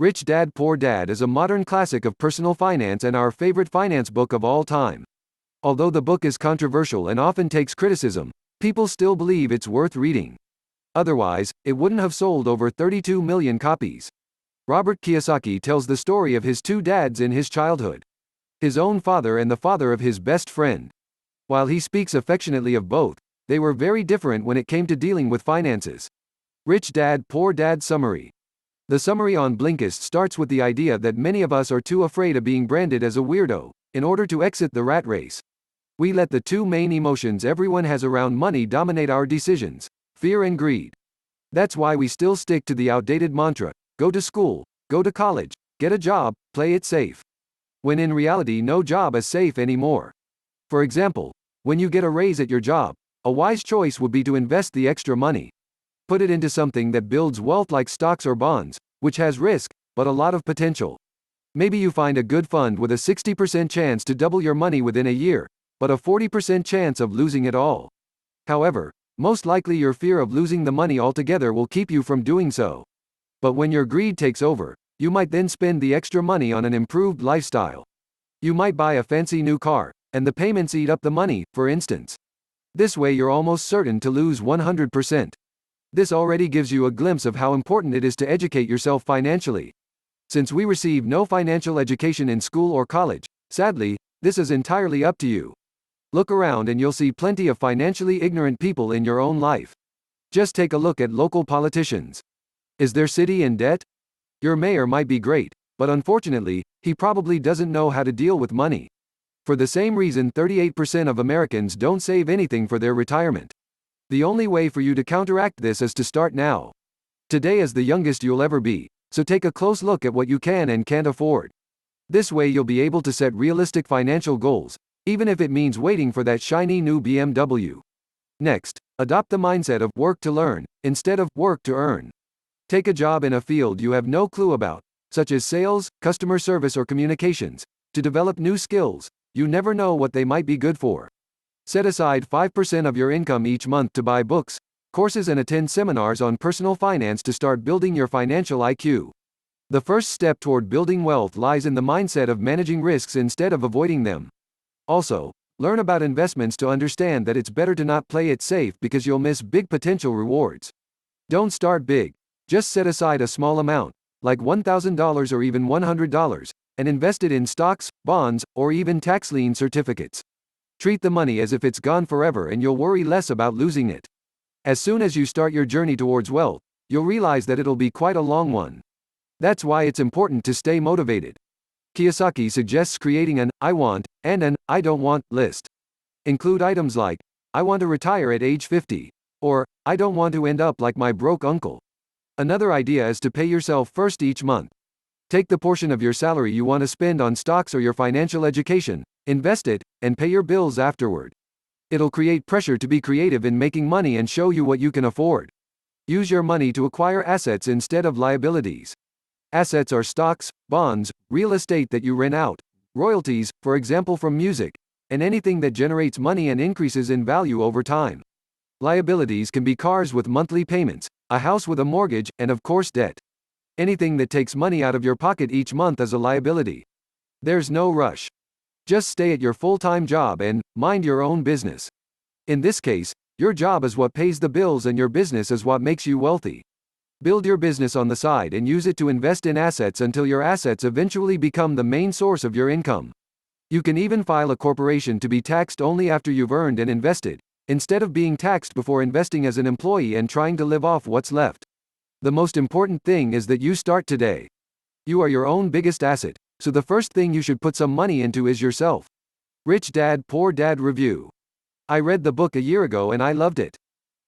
Rich Dad Poor Dad is a modern classic of personal finance and our favorite finance book of all time. Although the book is controversial and often takes criticism, people still believe it's worth reading. Otherwise, it wouldn't have sold over 32 million copies. Robert Kiyosaki tells the story of his two dads in his childhood. His own father and the father of his best friend. While he speaks affectionately of both, they were very different when it came to dealing with finances. Rich Dad Poor Dad Summary. The summary on Blinkist starts with the idea that many of us are too afraid of being branded as a weirdo, in order to exit the rat race. We let the two main emotions everyone has around money dominate our decisions: fear and greed. That's why we still stick to the outdated mantra: go to school, go to college, get a job, play it safe. When in reality, no job is safe anymore. For example, when you get a raise at your job, a wise choice would be to invest the extra money. Put it into something that builds wealth like stocks or bonds, which has risk, but a lot of potential. Maybe you find a good fund with a 60% chance to double your money within a year, but a 40% chance of losing it all. However, most likely your fear of losing the money altogether will keep you from doing so. But when your greed takes over, you might then spend the extra money on an improved lifestyle. You might buy a fancy new car, and the payments eat up the money, for instance. This way you're almost certain to lose 100%. This already gives you a glimpse of how important it is to educate yourself financially. Since we receive no financial education in school or college, sadly, this is entirely up to you. Look around and you'll see plenty of financially ignorant people in your own life. Just take a look at local politicians. Is their city in debt? Your mayor might be great, but unfortunately, he probably doesn't know how to deal with money. For the same reason 38% of Americans don't save anything for their retirement. The only way for you to counteract this is to start now. Today is the youngest you'll ever be, so take a close look at what you can and can't afford. This way you'll be able to set realistic financial goals, even if it means waiting for that shiny new BMW. Next, adopt the mindset of work to learn, instead of work to earn. Take a job in a field you have no clue about, such as sales, customer service or communications, to develop new skills. You never know what they might be good for. Set aside 5% of your income each month to buy books, courses and attend seminars on personal finance to start building your financial IQ. The first step toward building wealth lies in the mindset of managing risks instead of avoiding them. Also, learn about investments to understand that it's better to not play it safe because you'll miss big potential rewards. Don't start big. Just set aside a small amount, like $1,000 or even $100, and invest it in stocks, bonds, or even tax lien certificates. Treat the money as if it's gone forever and you'll worry less about losing it. As soon as you start your journey towards wealth, you'll realize that it'll be quite a long one. That's why it's important to stay motivated. Kiyosaki suggests creating an I want and an I don't want list. Include items like, I want to retire at age 50, or I don't want to end up like my broke uncle. Another idea is to pay yourself first each month. Take the portion of your salary you want to spend on stocks or your financial education, invest it, and pay your bills afterward. It'll create pressure to be creative in making money and show you what you can afford. Use your money to acquire assets instead of liabilities. Assets are stocks, bonds, real estate that you rent out, royalties, for example from music, and anything that generates money and increases in value over time. Liabilities can be cars with monthly payments, a house with a mortgage, and of course debt. Anything that takes money out of your pocket each month is a liability. There's no rush. Just stay at your full-time job and mind your own business. In this case, your job is what pays the bills and your business is what makes you wealthy. Build your business on the side and use it to invest in assets until your assets eventually become the main source of your income. You can even file a corporation to be taxed only after you've earned and invested, instead of being taxed before investing as an employee and trying to live off what's left. The most important thing is that you start today. You are your own biggest asset, so the first thing you should put some money into is yourself. Rich Dad Poor Dad Review. I read the book a year ago and I loved it.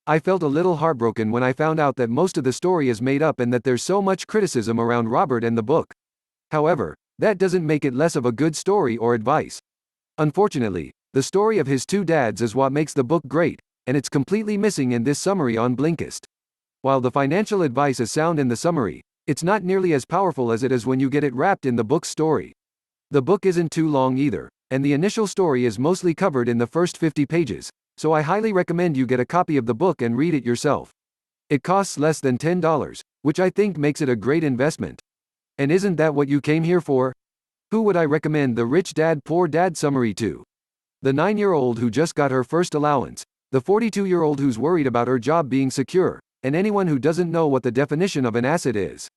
I felt a little heartbroken when I found out that most of the story is made up and that there's so much criticism around Robert and the book. However, that doesn't make it less of a good story or advice. Unfortunately, the story of his two dads is what makes the book great, and it's completely missing in this summary on Blinkist. While the financial advice is sound in the summary, it's not nearly as powerful as it is when you get it wrapped in the book's story. The book isn't too long either, and the initial story is mostly covered in the first 50 pages, so I highly recommend you get a copy of the book and read it yourself. It costs less than $10, which I think makes it a great investment. And isn't that what you came here for? Who would I recommend the Rich Dad Poor Dad summary to? The 9-year-old who just got her first allowance, the 42-year-old who's worried about her job being secure, and anyone who doesn't know what the definition of an asset is.